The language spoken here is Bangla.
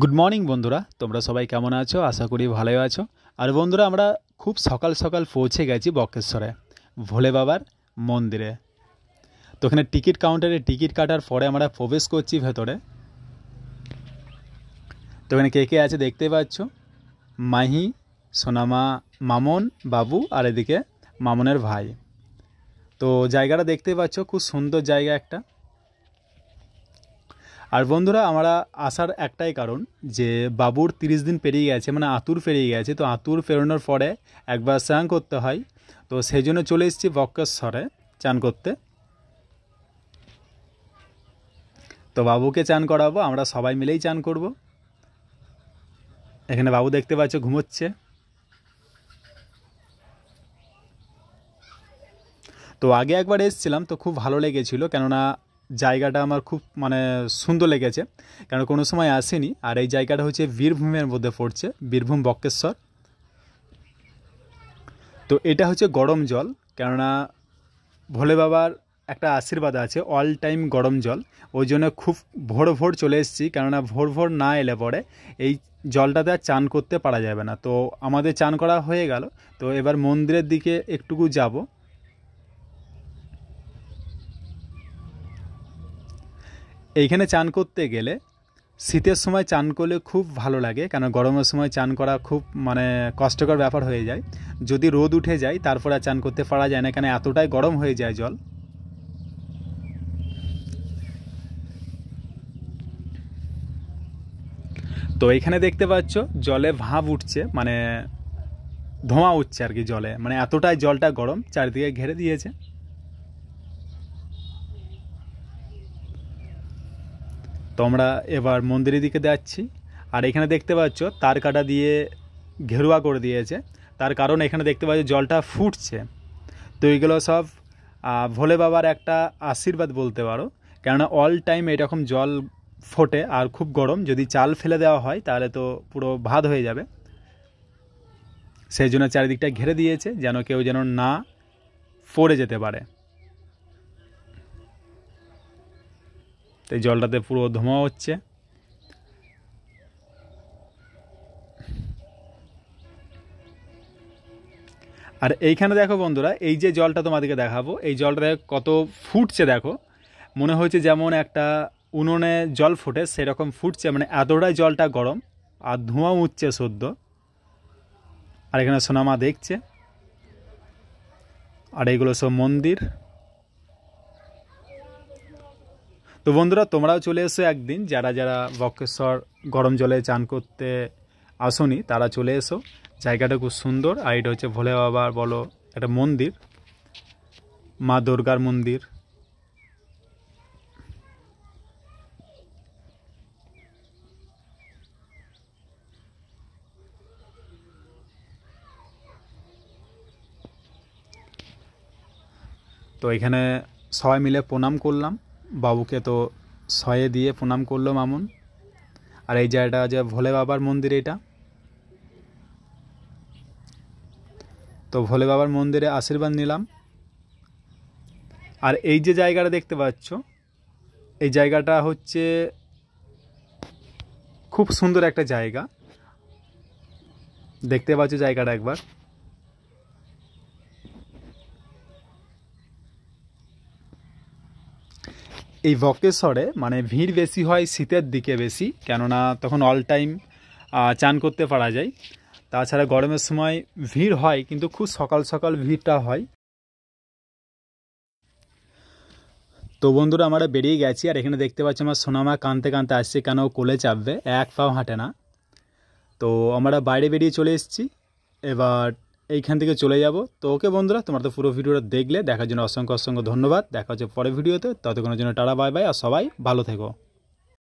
গুড মর্নিং বন্ধুরা, তোমরা সবাই কেমন আছো? আশা করি ভালোই আছো। আর বন্ধুরা, আমরা খুব সকাল সকাল পৌঁছে গেছি বক্রেশ্বরে ভোলে বাবার মন্দিরে। তো এখানে টিকিট কাউন্টারে টিকিট কাটার পরে আমরা প্রবেশ করছি ভেতরে। তো এখানে কে কে আছে দেখতে পাচ্ছ, মাহি, সোনামা, মামন, বাবু আর এদিকে মামনের ভাই। তো জায়গাটা দেখতে পাচ্ছ, খুব সুন্দর জায়গা একটা। আর বন্ধুরা, আমরা আসার একটাই কারণ যে বাবুর 30 দিন পেরিয়ে গেছে, মানে আতুর পেরিয়ে গেছে। তো আতুর পেরোনোর পরে একবার স্নান করতে হয়, তো সেই জন্য চলে এসেছি বক্রেশ্বরে চান করতে। তো বাবুকে চান করাবো, আমরা সবাই মিলেই চান করব। এখানে বাবু দেখতে পাচ্ছ ঘুমোচ্ছে। তো আগে একবার এসেছিলাম, তো খুব ভালো লেগেছিল, কেননা জায়গাটা আমার খুব সুন্দর লেগেছে, কারণ কোনো সময় আসেনি। আর এই জায়গাটা হচ্ছে বীরভূমের মধ্যে পড়ছে, বীরভূম বক্রেশ্বর। তো এটা হচ্ছে গরম জল, কেননা ভোলে বাবার একটা আশীর্বাদ আছে অল টাইম গরম জল। ওই জন্য খুব ভোর ভোর চলে এসেছি, কেননা ভোর ভোর না এলে পরে এই জলটাতে আর চান করতে পারা যাবে না। তো আমাদের চান করা হয়ে গেল, তো এবার মন্দিরের দিকে একটুকু যাব। এইখানে চান করতে গেলে শীতের সময় চান করলে খুব ভালো লাগে, কেন গরমের সময় চান করা খুব কষ্টকর ব্যাপার হয়ে যায়। যদি রোদ উঠে যায় তারপরে আর চান করতে পারা যায় না, কেন এতটাই গরম হয়ে যায় জল। তো এইখানে দেখতে পাচ্ছ জলে ভাঁপ উঠছে, ধোঁয়া উঠছে আর কি জলে, এতটাই জলটা গরম, চারিদিকে ঘিরে দিয়েছে। তো আমরা এবার মন্দিরের দিকে যাচ্ছি। আর এখানে দেখতে পাচ্ছ তার কাটা দিয়ে ঘেরুয়া করে দিয়েছে, তার কারণ এখানে দেখতে পাচ্ছ জলটা ফুটছে। তো এইগুলো সব ভোলে বাবার একটা আশীর্বাদ বলতে পারো, কেননা অল টাইম এরকম জল ফোটে আর খুব গরম। যদি চাল ফেলে দেওয়া হয় তাহলে তো পুরো ভাত হয়ে যাবে, সেই জন্য চারিদিকটা ঘিরে দিয়েছে যেন কেউ যেন না পড়ে যেতে পারে। তো জলটাতে পুরো ধোঁয়া হচ্ছে। আর এইখানে দেখো বন্ধুরা, এই যে জলটা তোমাদেরকে দেখাবো, এই জলটা কত ফুটছে দেখো, মনে হচ্ছে যেমন একটা উনুনে জল ফুটে সেরকম ফুটছে, এতটাই জলটা গরম আর ধোঁয়া উঠছে সদ্য। আর এখানে সোনামা দেখছে। আর এইগুলো সব মন্দির। তো বন্ধুরা, তোমরাও চলে এসো একদিন, যারা যারা বক্রেশ্বর গরম জলে চান করতে আসোনি তারা চলে এসো। জায়গাটা খুব সুন্দর। আর এটা হচ্ছে ভোলে বাবার বলো একটা মন্দির, মা দুর্গার মন্দির। তো এখানে সবাই মিলে প্রণাম করলাম বাবুকে, তো শয়ে দিয়ে প্রণাম করলো মামুন। আর এই জায়গাটা যে ভোলে বাবার মন্দির, এটা তো ভোলে বাবার মন্দিরে আশীর্বাদ নিলাম। আর এই যে জায়গাটা দেখতে পাচ্ছ, এই জায়গাটা হচ্ছে খুব সুন্দর একটা জায়গা, দেখতে পাচ্ছ জায়গাটা একবার। এই বক্রেশ্বরে ভিড় বেশি হয় শীতের দিকে বেশি, কেননা তখন অল টাইম চান করতে পারা যায়। তাছাড়া গরমের সময় ভিড় হয়, কিন্তু খুব সকাল সকাল ভিড়টা হয়। তো বন্ধুরা, আমরা বেরিয়ে গেছি। আর এখানে দেখতে পাচ্ছি আমার সোনামা কাঁদতে কাঁদতে আসছে, কেন কোলে চাপবে, এক পাও হাঁটে না। তো আমরা বাইরে বেরিয়ে চলে এসেছি, এবার এইখান থেকে চলে যাব। তো ওকে বন্ধুরা, তোমরা তো পুরো ভিডিওটা দেখলে, দেখার জন্য অসংখ্য অসংখ্য ধন্যবাদ। দেখা হচ্ছে পরের ভিডিওতে, ততক্ষণের জন্য টাটা বাই বাই, আর সবাই ভালো থেকো।